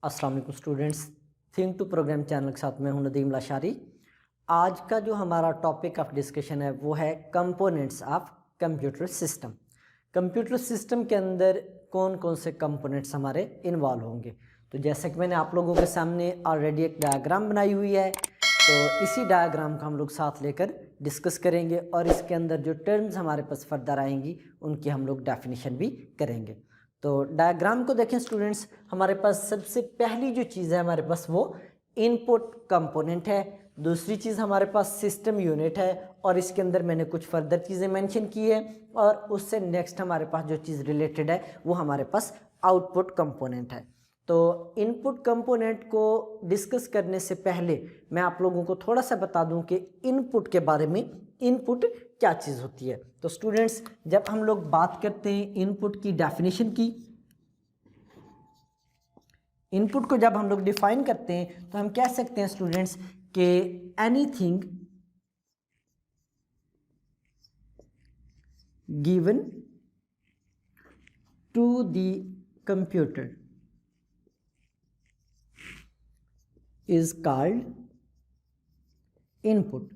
अस्सलाम वालेकुम students, think to program channel के साथ मैं हूं नदीम लाशारी। आज का जो हमारा टॉपिक ऑफ डिस्कशन है वो है components of computer system. Computer system के अंदर कौन कौन से कंपोनेंट्स हमारे इन्वॉल्व होंगे। तो जैसे कि मैंने आप लोगों के सामने ऑलरेडी एक डायग्राम बनाई हुई है, तो इसी डायग्राम को हम लोग साथ लेकर डिस्कस करेंगे और इसके अंदर जो टर्म्स हमारे पास फर्दर आएंगी उनकी हम लोग डेफिनेशन भी करेंगे। तो डायग्राम को देखें स्टूडेंट्स, हमारे पास सबसे पहली जो चीज़ है हमारे पास वो इनपुट कंपोनेंट है। दूसरी चीज़ हमारे पास सिस्टम यूनिट है और इसके अंदर मैंने कुछ फर्दर चीज़ें मेंशन की है और उससे नेक्स्ट हमारे पास जो चीज़ रिलेटेड है वो हमारे पास आउटपुट कंपोनेंट है। तो इनपुट कंपोनेंट को डिस्कस करने से पहले मैं आप लोगों को थोड़ा सा बता दूं कि इनपुट के बारे में, इनपुट क्या चीज़ होती है। तो स्टूडेंट्स, जब हम लोग बात करते हैं इनपुट की डेफिनेशन की, इनपुट को जब हम लोग डिफाइन करते हैं तो हम कह सकते हैं स्टूडेंट्स कि anything given to the computer is called input.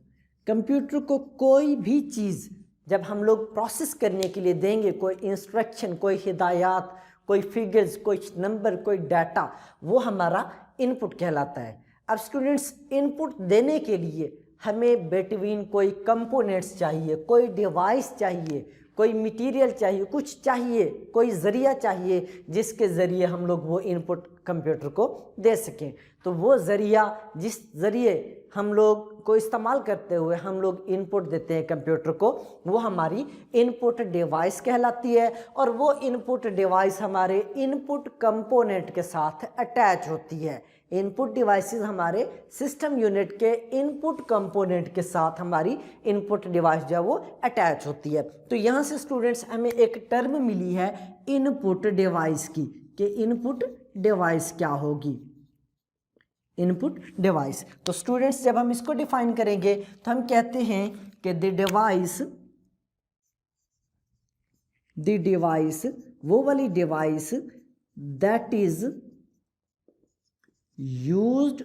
Computer को कोई भी चीज़ जब हम लोग प्रोसेस करने के लिए देंगे, कोई इंस्ट्रक्शन, कोई हिदायत, कोई फिगर्स, कोई नंबर, कोई डाटा, वो हमारा इनपुट कहलाता है। अब स्टूडेंट्स, इनपुट देने के लिए हमें बिटवीन कोई कंपोनेंट्स चाहिए, कोई डिवाइस चाहिए, कोई मटेरियल चाहिए, कुछ चाहिए, कोई ज़रिया चाहिए जिसके ज़रिए हम लोग वो इनपुट कंप्यूटर को दे सकें। तो वो ज़रिया, जिस ज़रिए हम लोग को इस्तेमाल करते हुए हम लोग इनपुट देते हैं कंप्यूटर को, वो हमारी इनपुट डिवाइस कहलाती है और वो इनपुट डिवाइस हमारे इनपुट कंपोनेंट के साथ अटैच होती है। इनपुट डिवाइसेस हमारे सिस्टम यूनिट के इनपुट कंपोनेंट के साथ हमारी इनपुट डिवाइस जो है वो अटैच होती है। तो यहाँ से स्टूडेंट्स हमें एक टर्म मिली है इनपुट डिवाइस की, कि इनपुट डिवाइस क्या होगी, इनपुट डिवाइस। तो स्टूडेंट्स, जब हम इसको डिफाइन करेंगे तो हम कहते हैं कि द डिवाइस वो वाली device that is used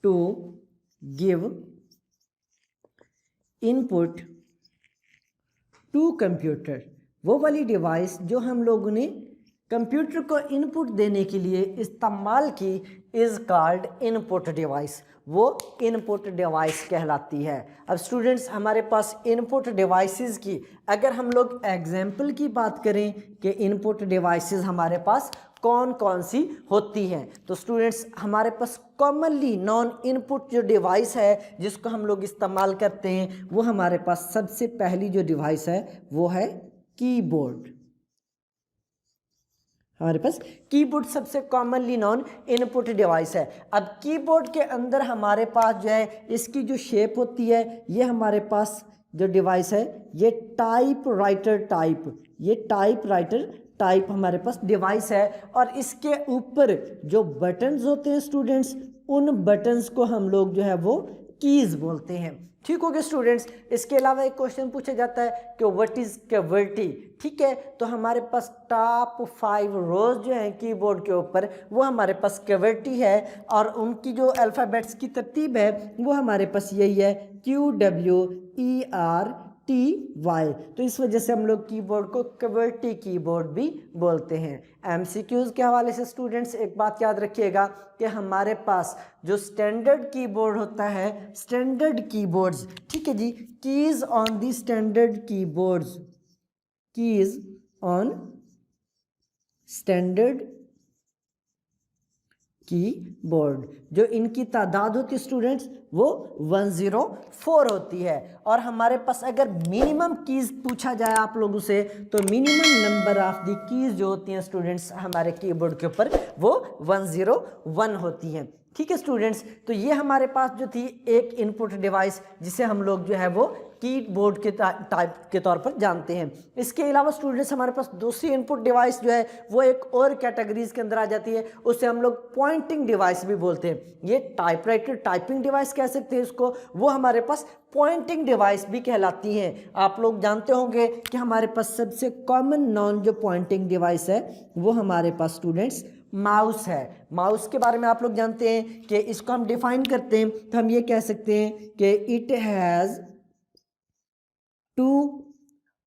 to give input to computer, वो वाली डिवाइस जो हम लोगों ने कंप्यूटर को इनपुट देने के लिए इस्तेमाल की, इज कॉल्ड इनपुट डिवाइस, वो इनपुट डिवाइस कहलाती है। अब स्टूडेंट्स, हमारे पास इनपुट डिवाइसेस की अगर हम लोग एग्जाम्पल की बात करें कि इनपुट डिवाइसेस हमारे पास कौन कौन सी होती हैं, तो स्टूडेंट्स हमारे पास कॉमनली नॉन इनपुट जो डिवाइस है जिसको हम लोग इस्तेमाल करते हैं, वो हमारे पास सबसे पहली जो डिवाइस है वो है कीबोर्ड। हमारे पास कीबोर्ड सबसे कॉमनली नॉन इनपुट डिवाइस है। अब कीबोर्ड के अंदर हमारे पास जो है इसकी जो शेप होती है, ये हमारे पास जो डिवाइस है ये टाइप राइटर टाइप हमारे पास डिवाइस है और इसके ऊपर जो बटन्स होते हैं स्टूडेंट्स, उन बटन्स को हम लोग जो है वो कीज बोलते हैं। ठीक हो गया स्टूडेंट्स। इसके अलावा एक क्वेश्चन पूछा जाता है कि व्हाट इज कैविटी। ठीक है, तो हमारे पास टॉप 5 रोज जो है कीबोर्ड के ऊपर वो हमारे पास कैविटी है और उनकी जो अल्फ़ाबेट्स की तरतीब है वो हमारे पास यही है QWERTY। तो इस वजह से हम लोग कीबोर्ड को कैविटी कीबोर्ड भी बोलते हैं। MCQs के हवाले से स्टूडेंट्स एक बात याद रखिएगा कि हमारे पास जो स्टैंडर्ड कीबोर्ड होता है, स्टैंडर्ड कीबोर्ड्स, ठीक है जी, keys on the standard keyboards, keys on standard keyboard, जो इनकी तादाद होती है स्टूडेंट्स वो 104 होती है। और हमारे पास अगर मिनिमम कीज पूछा जाए आप लोगों से, तो minimum number of the keys जो होती हैं स्टूडेंट्स हमारे कीबोर्ड के ऊपर वो 101 होती हैं। ठीक है स्टूडेंट्स, तो ये हमारे पास जो थी एक इनपुट डिवाइस जिसे हम लोग जो है वो कीबोर्ड के टाइप के तौर पर जानते हैं। इसके अलावा स्टूडेंट्स हमारे पास दूसरी इनपुट डिवाइस जो है वो एक और कैटेगरीज के अंदर आ जाती है, उसे हम लोग पॉइंटिंग डिवाइस भी बोलते हैं। ये टाइपराइटर टाइपिंग डिवाइस कह सकते हैं इसको, वो हमारे पास पॉइंटिंग डिवाइस भी कहलाती हैं। आप लोग जानते होंगे कि हमारे पास सबसे कॉमन नॉन जो पॉइंटिंग डिवाइस है वो हमारे पास स्टूडेंट्स माउस है। माउस के बारे में आप लोग जानते हैं कि इसको हम डिफाइन करते हैं तो हम ये कह सकते हैं कि इट हैज़ 2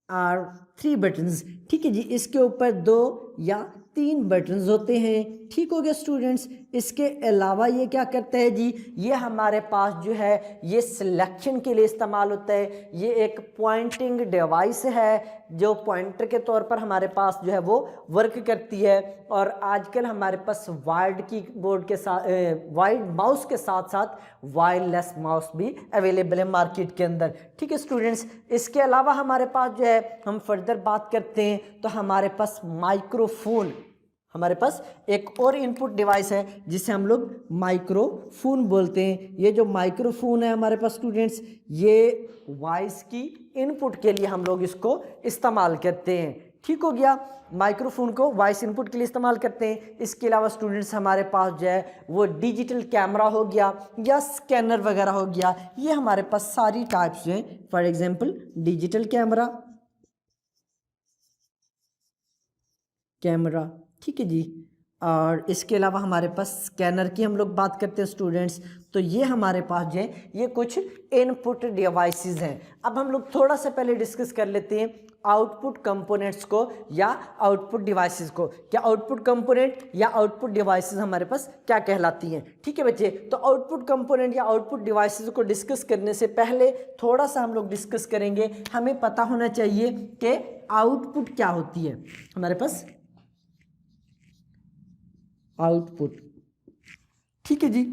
और 3 बटन्स। ठीक है जी, इसके ऊपर 2 या 3 बटन्स होते हैं। ठीक हो गया स्टूडेंट्स। इसके अलावा ये क्या करता है जी, ये हमारे पास जो है ये सिलेक्शन के लिए इस्तेमाल होता है। ये एक पॉइंटिंग डिवाइस है जो पॉइंटर के तौर पर हमारे पास जो है वो वर्क करती है। और आजकल हमारे पास वायर्ड कीबोर्ड के साथ वायर्ड माउस के साथ साथ वायरलेस माउस भी अवेलेबल है मार्केट के अंदर। ठीक है स्टूडेंट्स, इसके अलावा हमारे पास जो है हम फर्दर बात करते हैं तो हमारे पास माइक्रोफोन, हमारे पास एक और इनपुट डिवाइस है जिसे हम लोग माइक्रोफोन बोलते हैं। ये जो माइक्रोफोन है हमारे पास स्टूडेंट्स, ये वॉइस की इनपुट के लिए हम लोग इसको इस्तेमाल करते हैं। ठीक हो गया, माइक्रोफोन को वॉइस इनपुट के लिए इस्तेमाल करते हैं। इसके अलावा स्टूडेंट्स हमारे पास जो है वो डिजिटल कैमरा हो गया या स्कैनर वगैरह हो गया। ये हमारे पास सारी टाइप्स हैं। फॉर एग्जांपल डिजिटल कैमरा, ठीक है जी। और इसके अलावा हमारे पास स्कैनर की हम लोग बात करते हैं स्टूडेंट्स, तो ये हमारे पास जो है ये कुछ इनपुट डिवाइसेस हैं। अब हम लोग थोड़ा सा पहले डिस्कस कर लेते हैं आउटपुट कंपोनेंट्स को या आउटपुट डिवाइसेस को। क्या आउटपुट कंपोनेंट या आउटपुट डिवाइसेस हमारे पास क्या कहलाती हैं। ठीक है बच्चे, तो आउटपुट कंपोनेंट या आउटपुट डिवाइसेस को डिस्कस करने से पहले थोड़ा सा हम लोग डिस्कस करेंगे, हमें पता होना चाहिए कि आउटपुट क्या होती है। हमारे पास आउटपुट, ठीक है जी।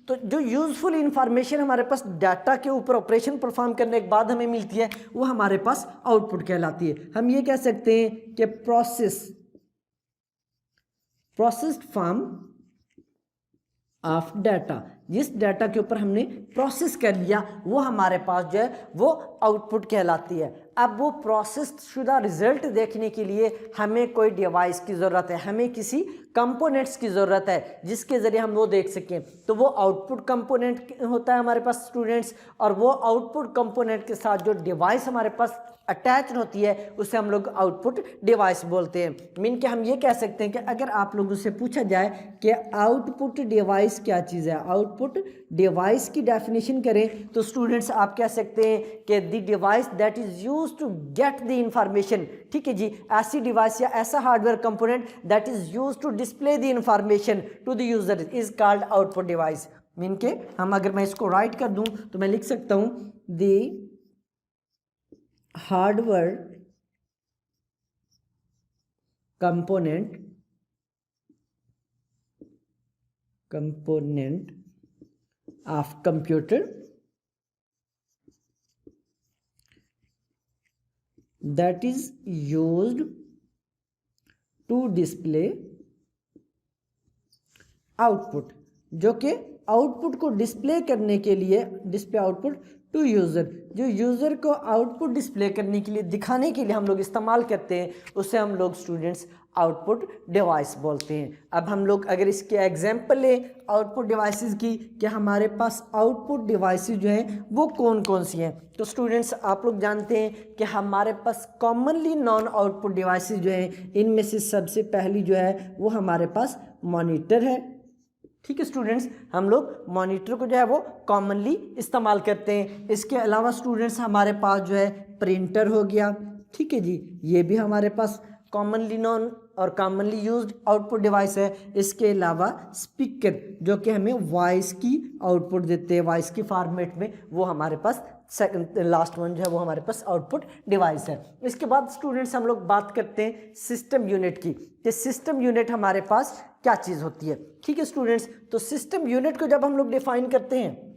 तो जो यूजफुल इंफॉर्मेशन हमारे पास डाटा के ऊपर ऑपरेशन परफॉर्म करने के बाद हमें मिलती है वो हमारे पास आउटपुट कहलाती है। हम ये कह सकते हैं कि प्रोसेस्ड फॉर्म ऑफ डाटा, जिस डाटा के ऊपर हमने प्रोसेस कर लिया वो हमारे पास जो है वो आउटपुट कहलाती है। अब वो प्रोसेस शुदा रिजल्ट देखने के लिए हमें कोई डिवाइस की ज़रूरत है, हमें किसी कंपोनेंट्स की ज़रूरत है जिसके ज़रिए हम वो देख सकें। तो वो आउटपुट कंपोनेंट होता है हमारे पास स्टूडेंट्स, और वो आउटपुट कंपोनेंट के साथ जो डिवाइस हमारे पास अटैच होती है उसे हम लोग आउटपुट डिवाइस बोलते हैं। मीन के हम ये कह सकते हैं कि अगर आप लोगों से पूछा जाए कि आउटपुट डिवाइस क्या चीज़ है, आउटपुट डिवाइस की डेफिनेशन करें तो स्टूडेंट्स आप कह सकते हैं कि the device that is used to get the information. ठीक है जी, ऐसी डिवाइस या ऐसा hardware component that is used to display the information to the user is called output device. Mean के हम अगर मैं इसको राइट कर दूं तो मैं लिख सकता हूं the hardware component of computer that is used to display output, जो कि आउटपुट को डिस्प्ले करने के लिए डिस्प्ले आउटपुट टू यूज़र, जो यूज़र को आउटपुट डिस्प्ले करने के लिए दिखाने के लिए हम लोग इस्तेमाल करते हैं उसे हम लोग स्टूडेंट्स आउटपुट डिवाइस बोलते हैं। अब हम लोग अगर इसके एग्जांपल लें आउटपुट डिवाइसेस की कि हमारे पास आउटपुट डिवाइसेस जो हैं वो कौन कौन सी हैं, तो स्टूडेंट्स आप लोग जानते हैं कि हमारे पास कॉमनली नॉन आउटपुट डिवाइसेस जो हैं इनमें से सबसे पहली जो है वो हमारे पास मॉनिटर है। ठीक है स्टूडेंट्स, हम लोग मॉनिटर को जो है वो कॉमनली इस्तेमाल करते हैं। इसके अलावा स्टूडेंट्स हमारे पास जो है प्रिंटर हो गया। ठीक है जी, ये भी हमारे पास कॉमनली नॉन और कॉमनली यूज्ड आउटपुट डिवाइस है। इसके अलावा स्पीकर जो कि हमें वॉइस की आउटपुट देते हैं वॉइस की फॉर्मेट में, वो हमारे पास सेकंड लास्ट वन जो है वो हमारे पास आउटपुट डिवाइस है। इसके बाद स्टूडेंट्स हम लोग बात करते हैं सिस्टम यूनिट की, कि सिस्टम यूनिट हमारे पास क्या चीज़ होती है। ठीक है स्टूडेंट्स, तो सिस्टम यूनिट को जब हम लोग डिफाइन करते हैं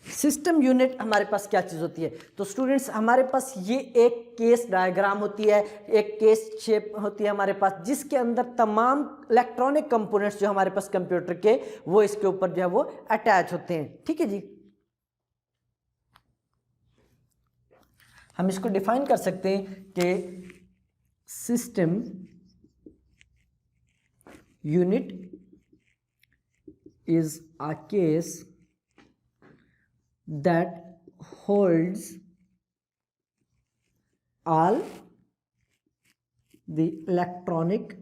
सिस्टम यूनिट हमारे पास क्या चीज़ होती है, तो स्टूडेंट्स हमारे पास ये एक केस डायग्राम होती है, एक केस शेप होती है हमारे पास, जिसके अंदर तमाम इलेक्ट्रॉनिक कंपोनेंट्स जो हमारे पास कंप्यूटर के वो इसके ऊपर जो है वो अटैच होते हैं। ठीक है जी, हम इसको डिफाइन कर सकते हैं कि system unit is a case that holds all the electronic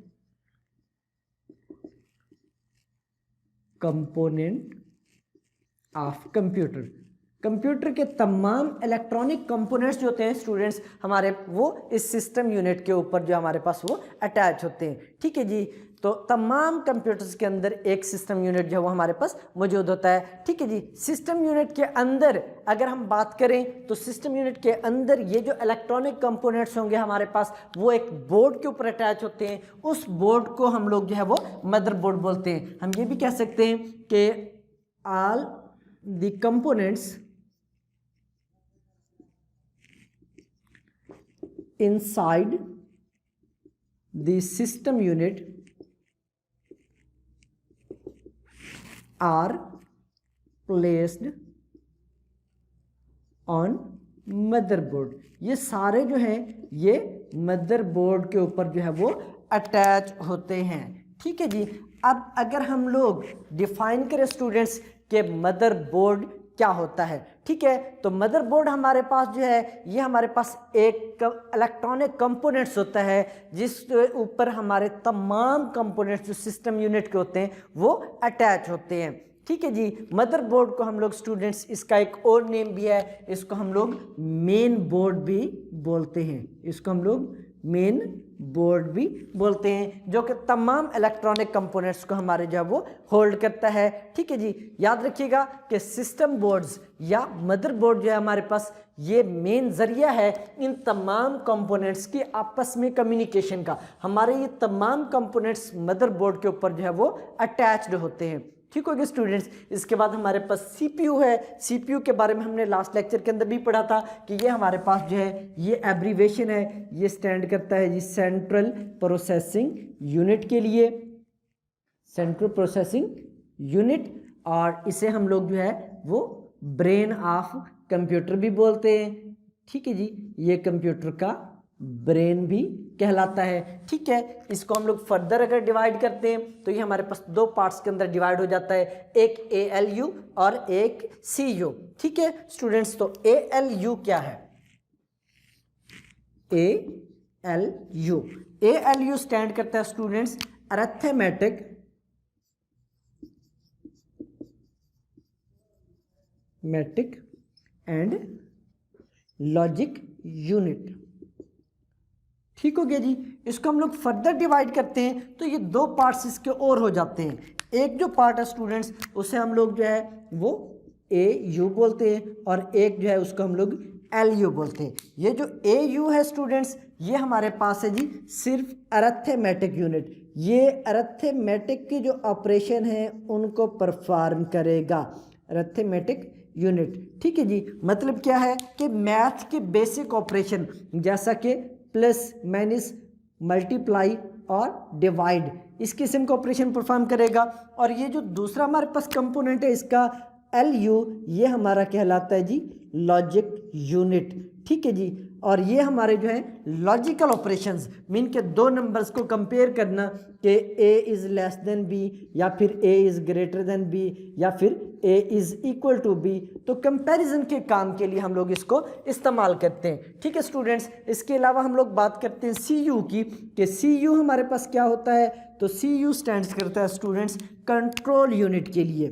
component of computer. Computer के तमाम इलेक्ट्रॉनिक कंपोनेंट्स जो होते हैं स्टूडेंट्स हमारे, वो इस सिस्टम यूनिट के ऊपर जो हमारे पास वो अटैच होते हैं। ठीक है जी, तो तमाम कंप्यूटर्स के अंदर एक सिस्टम यूनिट जो है वो हमारे पास मौजूद होता है। ठीक है जी, सिस्टम यूनिट के अंदर अगर हम बात करें तो सिस्टम यूनिट के अंदर ये जो इलेक्ट्रॉनिक कंपोनेंट्स होंगे हमारे पास वो एक बोर्ड के ऊपर अटैच होते हैं। उस बोर्ड को हम लोग जो है वो मदरबोर्ड बोलते हैं। हम ये भी कह सकते हैं कि all the components inside the system unit are placed on motherboard। ये सारे जो हैं ये मदरबोर्ड के ऊपर जो है वो अटैच होते हैं। ठीक है जी, अब अगर हम लोग डिफाइन करें स्टूडेंट्स कि मदरबोर्ड क्या होता है। ठीक है, तो मदरबोर्ड हमारे पास जो है ये हमारे पास एक इलेक्ट्रॉनिक कंपोनेंट्स होता है जिस ऊपर हमारे तमाम कंपोनेंट्स जो सिस्टम यूनिट के होते हैं वो अटैच होते हैं। ठीक है जी, मदरबोर्ड को हम लोग स्टूडेंट्स, इसका एक और नेम भी है, इसको हम लोग मेन बोर्ड भी बोलते हैं। इसको हम लोग मेन बोर्ड भी बोलते हैं, जो कि तमाम इलेक्ट्रॉनिक कंपोनेंट्स को हमारे जो है वो होल्ड करता है। ठीक है जी, याद रखिएगा कि सिस्टम बोर्ड्स या मदरबोर्ड जो है हमारे पास ये मेन जरिया है इन तमाम कंपोनेंट्स की आपस में कम्युनिकेशन का। हमारे ये तमाम कंपोनेंट्स मदरबोर्ड के ऊपर जो है वो अटैच्ड होते हैं। ठीक हो गया स्टूडेंट्स। इसके बाद हमारे पास सीपीयू है। सीपीयू के बारे में हमने लास्ट लेक्चर के अंदर भी पढ़ा था कि ये हमारे पास जो है ये एब्रीवेशन है, ये स्टैंड करता है जी सेंट्रल प्रोसेसिंग यूनिट के लिए, सेंट्रल प्रोसेसिंग यूनिट, और इसे हम लोग जो है वो ब्रेन ऑफ कंप्यूटर भी बोलते हैं। ठीक है जी, ये कंप्यूटर का ब्रेन भी कहलाता है। ठीक है, इसको हम लोग फर्दर अगर डिवाइड करते हैं तो ये हमारे पास दो पार्ट्स के अंदर डिवाइड हो जाता है, एक ALU और एक CU। ठीक है स्टूडेंट्स, तो ALU क्या है? ALU स्टैंड करता है students arithmetic and logic unit. ठीक हो गया जी। इसको हम लोग फर्दर डिवाइड करते हैं तो ये दो पार्ट्स इसके और हो जाते हैं। एक जो पार्ट है स्टूडेंट्स उसे हम लोग जो है वो AU बोलते हैं और एक जो है उसको हम लोग LU बोलते हैं। ये जो AU है स्टूडेंट्स ये हमारे पास है जी सिर्फ अरिथमेटिक यूनिट। ये अरिथमेटिक की जो ऑपरेशन है उनको परफॉर्म करेगा, अरिथमेटिक यूनिट। ठीक है जी, मतलब क्या है कि मैथ के बेसिक ऑपरेशन जैसा कि प्लस माइनस मल्टीप्लाई और डिवाइड, इस किस्म का ऑपरेशन परफॉर्म करेगा। और ये जो दूसरा हमारे पास कंपोनेंट है इसका LU, ये हमारा कहलाता है जी लॉजिक यूनिट। ठीक है जी, और ये हमारे जो है लॉजिकल ऑपरेशंस मीन के दो नंबर्स को कंपेयर करना कि A is less than B या फिर A is greater than B या फिर A is equal to B, तो कंपैरिजन के काम के लिए हम लोग इसको इस्तेमाल करते हैं। ठीक है स्टूडेंट्स, इसके अलावा हम लोग बात करते हैं CU की कि CU हमारे पास क्या होता है, तो CU स्टैंड्स करता है स्टूडेंट्स कंट्रोल यूनिट के लिए।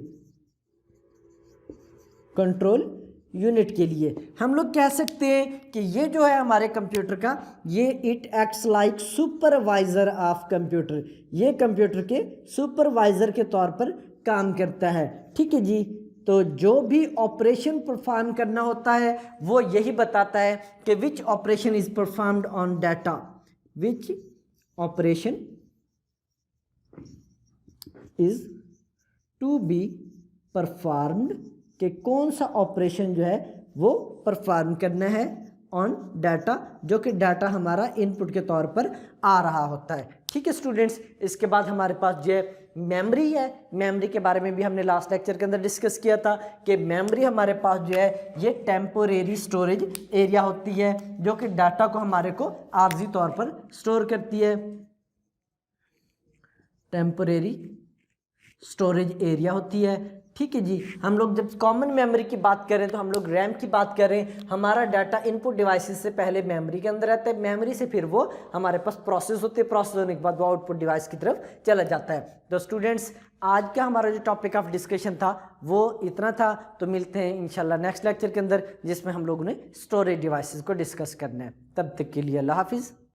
कंट्रोल यूनिट के लिए हम लोग कह सकते हैं कि ये जो है हमारे कंप्यूटर का ये it acts like supervisor of computer, ये कंप्यूटर के सुपरवाइजर के तौर पर काम करता है। ठीक है जी, तो जो भी ऑपरेशन परफॉर्म करना होता है वो यही बताता है कि which operation is performed on data, which operation is to be performed, कि कौन सा ऑपरेशन जो है वो परफॉर्म करना है ऑन डाटा, जो कि डाटा हमारा इनपुट के तौर पर आ रहा होता है। ठीक है स्टूडेंट्स, इसके बाद हमारे पास जो है मेमोरी है। मेमोरी के बारे में भी हमने लास्ट लेक्चर के अंदर डिस्कस किया था कि मेमोरी हमारे पास जो है ये टेम्पोरेरी स्टोरेज एरिया होती है जो कि डाटा को हमारे को आर्जी तौर पर स्टोर करती है। टेम्पोरेरी स्टोरेज एरिया होती है। ठीक है जी। हम लोग जब कॉमन मेमोरी की बात करें तो हम लोग रैम की बात करें, हमारा डाटा इनपुट डिवाइसेस से पहले मेमोरी के अंदर रहता है, मेमोरी से फिर वो हमारे पास प्रोसेस होते हैं, प्रोसेस होने के बाद वो आउटपुट डिवाइस की तरफ चला जाता है। तो स्टूडेंट्स आज का हमारा जो टॉपिक ऑफ डिस्कशन था वो इतना था। तो मिलते हैं इंशाल्लाह नेक्स्ट लेक्चर के अंदर जिसमें हम लोगों ने स्टोरेज डिवाइसेस को डिस्कस करना है। तब तक के लिए अल्लाह हाफिज़।